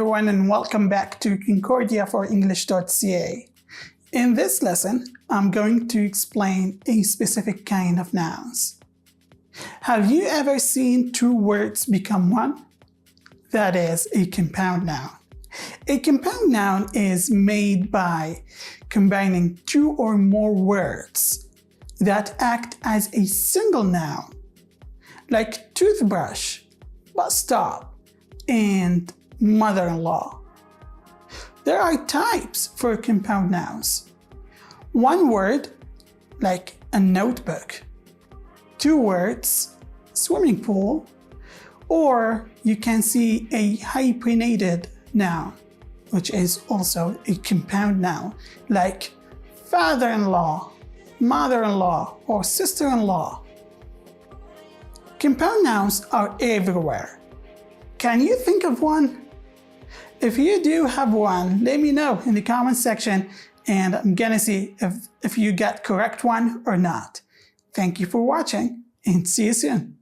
everyone, and welcome back to concordiaforenglish.ca. In this lesson, I'm going to explain a specific kind of nouns. Have you ever seen two words become one? That is a compound noun. A compound noun is made by combining two or more words that act as a single noun, like toothbrush, bus stop, and mother-in-law. There are types for compound nouns. One word, like a notebook. Two words, swimming pool. Or you can see a hyphenated noun, which is also a compound noun, like father-in-law, mother-in-law, or sister-in-law. Compound nouns are everywhere. Can you think of one? If you do have one, let me know in the comment section and I'm gonna see if you got correct one or not. Thank you for watching and see you soon.